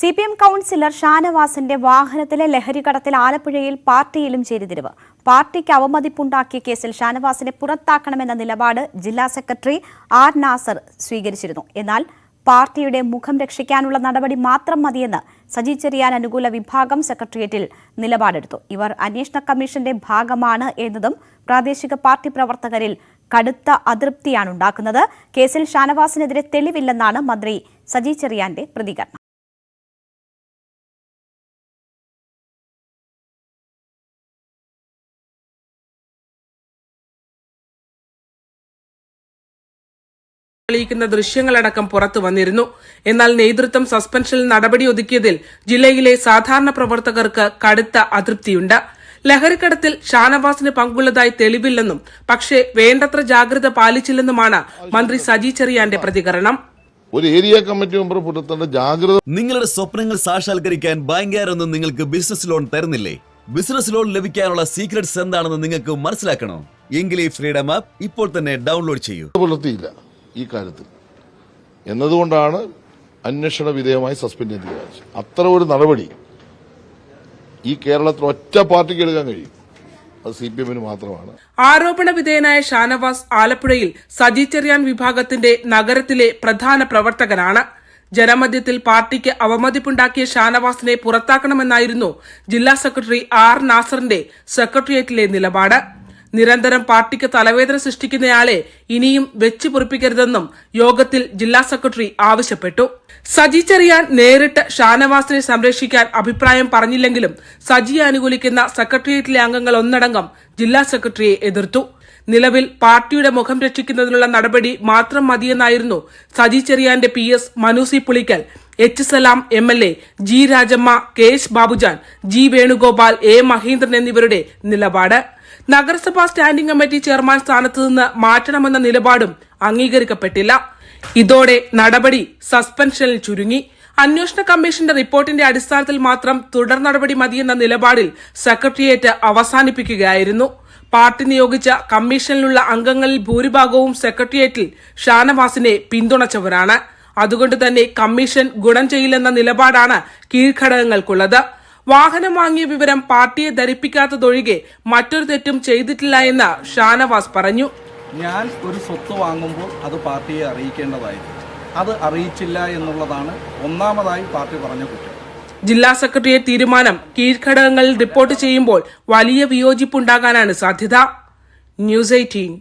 CPM councillor ഷാനവാസിന്റെ വാഹനത്തിലെ ലഹരിക്കടത്തിൽ ആലപ്പുഴയിൽ പാർട്ടിയിലും ചേരിതിരിവ്. പാർട്ടിക്ക് അവമതിപ്പുണ്ടാക്കിയ കേസിൽ ഷാനവാസിനെ പുറത്താക്കണമെന്ന നിലപാട് ജില്ലാ സെക്രട്ടറി ആർ നാസർ സ്വീകരിച്ചിരുന്നു. എന്നാൽ പാർട്ടിയുടെ മുഖം രക്ഷിക്കാനുള്ള നടപടി മാത്രം മതിയെന്ന് സജി ചെറിയാൻ അനുകൂല വിഭാഗം സെക്രട്ടേറിയറ്റിൽ നിലപാടെടുത്തു. ഇവർ അന്വേഷണ കമ്മീഷന്റെ ഭാഗമാണ് എന്നതും പ്രാദേശിക പാർട്ടി പ്രവർത്തകരിൽ കടുത്ത അതൃപ്തിയാണുണ്ടാക്കുന്നത്. കേസിൽ ഷാനവാസിനെതിരെ തെളിവില്ലെന്നാണ് മന്ത്രി സജി ചെറിയാന്റെ പ്രതികരണം. ളിക്കുന്ന ദൃശ്യങ്ങളടക്കം പുറത്തു വന്നിരുന്നു. എന്നാൽ നേതൃത്വം സസ്പെൻഷനിൽ നടപടി ഒതുക്കിയതിൽ ജില്ലയിലെ സാധാരണ പ്രവർത്തകർക്ക് കടുത്ത അതൃപ്തിയുണ്ട്. ലഹരിക്കടത്തിൽ ഷാനവാസിന് പങ്കുള്ളതായി തെളിവില്ലെന്നും പക്ഷേ വേണ്ടത്ര ജാഗ്രത പാലിച്ചില്ലെന്നുമാണ് മന്ത്രി സജി ചെറിയാന്റെ പ്രതികരണം. ഒരു ഏരിയ കമ്മിറ്റി മെമ്പർ പുലർത്തേണ്ട ജാഗ്രത. നിങ്ങളുടെ സ്വപ്നങ്ങൾ സാക്ഷാത്കരിക്കാൻ ബാങ്കുകാരൊന്നും നിങ്ങൾക്ക് ബിസിനസ് ലോൺ തരുന്നില്ലേ? ബിസിനസ് ലോൺ ലഭിക്കാനുള്ള സീക്രട്സ് എന്താണെന്ന് നിങ്ങൾക്ക് മനസ്സിലാക്കണോ? എങ്കിൽ ഈ ഫ്രീഡം ആപ്പ് ഇപ്പോൾ തന്നെ ഡൗൺലോഡ് ചെയ്യൂ. പുലർത്തിയില്ല ഈ കാര്യത്തിൽ എന്നതുകൊണ്ടാണ് അന്വേഷണ വിധേയമായി സസ്പെൻഡ് ചെയ്ത് തീരുമാനിച്ചത്. അത്ര ഒരു നടപടി ഈ കേരളത്തിൽ ഒറ്റ പാർട്ടിക്ക് എടുക്കാൻ കഴിയും. അത് CPM മാത്രമാണ്. ആരോപണ വിധേയനായ ഷാനവാസ് ആലപ്പുഴയിൽ സജി ചെറിയാൻ വിഭാഗത്തിന്റെ നഗരത്തിലെ പ്രധാന പ്രവർത്തകനാണ്. ജനമധ്യത്തിൽ പാർട്ടിക്ക് അവമതിപ്പുണ്ടാക്കിയ ഷാനവാസിനെ പുറത്താക്കണമെന്നായിരുന്നു ജില്ലാ സെക്രട്ടറി ആർ നാസറിന്റെ സെക്രട്ടേറിയറ്റിലെ നിലപാട്. നിരന്തരം പാർട്ടിക്ക് തലവേദന സൃഷ്ടിക്കുന്നയാളെ ഇനിയും വെച്ചു പൊറിപ്പിക്കരുതെന്നും യോഗത്തിൽ ജില്ലാ സെക്രട്ടറി ആവശ്യപ്പെട്ടു. സജി ചെറിയാൻ നേരിട്ട് ഷാനവാസിനെ സംരക്ഷിക്കാൻ അഭിപ്രായം പറഞ്ഞില്ലെങ്കിലും സജിയെ അനുകൂലിക്കുന്ന സെക്രട്ടേറിയറ്റിലെ അംഗങ്ങൾ ഒന്നടങ്കം ജില്ലാ സെക്രട്ടറിയെ എതിർത്തു. നിലവിൽ പാർട്ടിയുടെ മുഖം രക്ഷിക്കുന്നതിനുള്ള നടപടി മാത്രം മതിയെന്നായിരുന്നു സജി ചെറിയാന്റെ PS Manu C Pulickal, H Salam MLA, G Rajamma, KH Babujan, G Venugopal, A Mahendran എന്നിവരുടെ നിലപാട്. നഗരസഭാ സ്റ്റാൻഡിംഗ് കമ്മിറ്റി ചെയർമാൻ സ്ഥാനത്ത് നിന്ന് മാറ്റണമെന്ന നിലപാടും അംഗീകരിക്കപ്പെട്ടില്ല. ഇതോടെ നടപടി സസ്പെൻഷനിൽ ചുരുങ്ങി. അന്വേഷണ കമ്മീഷന്റെ റിപ്പോർട്ടിന്റെ അടിസ്ഥാനത്തിൽ മാത്രം തുടർ നടപടി മതിയെന്ന നിലപാടിൽ സെക്രട്ടേറിയറ്റ് അവസാനിപ്പിക്കുകയായിരുന്നു. പാർട്ടി നിയോഗിച്ച കമ്മീഷനിലുള്ള അംഗങ്ങളിൽ ഭൂരിഭാഗവും സെക്രട്ടേറിയറ്റിൽ ഷാനവാസിനെ പിന്തുണച്ചവരാണ്. അതുകൊണ്ട് തന്നെ കമ്മീഷൻ ഗുണം ചെയ്യില്ലെന്ന നിലപാടാണ് കീഴ്ഘടകങ്ങൾക്കുള്ളത്. വാഹനം വാങ്ങിയ വിവരം പാർട്ടിയെ ധരിപ്പിക്കാത്തതൊഴികെ മറ്റൊരു തെറ്റും ചെയ്തിട്ടില്ല എന്ന് ഷാനവാസ് പറഞ്ഞു. ഞാൻ ഒരു സ്വത്ത് വാങ്ങുമ്പോൾ അത് പാർട്ടിയെ അറിയിക്കേണ്ടതായിരുന്നു. അത് അറിയിച്ചില്ല എന്നുള്ളതാണ് ഒന്നാമതായി പാർട്ടി പറഞ്ഞ കുറ്റം. ജില്ലാ സെക്രട്ടേറിയറ്റ് തീരുമാനം കീഴ്ഘടകങ്ങളിൽ റിപ്പോർട്ട് ചെയ്യുമ്പോൾ വലിയ വിയോജിപ്പുണ്ടാകാനാണ് സാധ്യത. News 18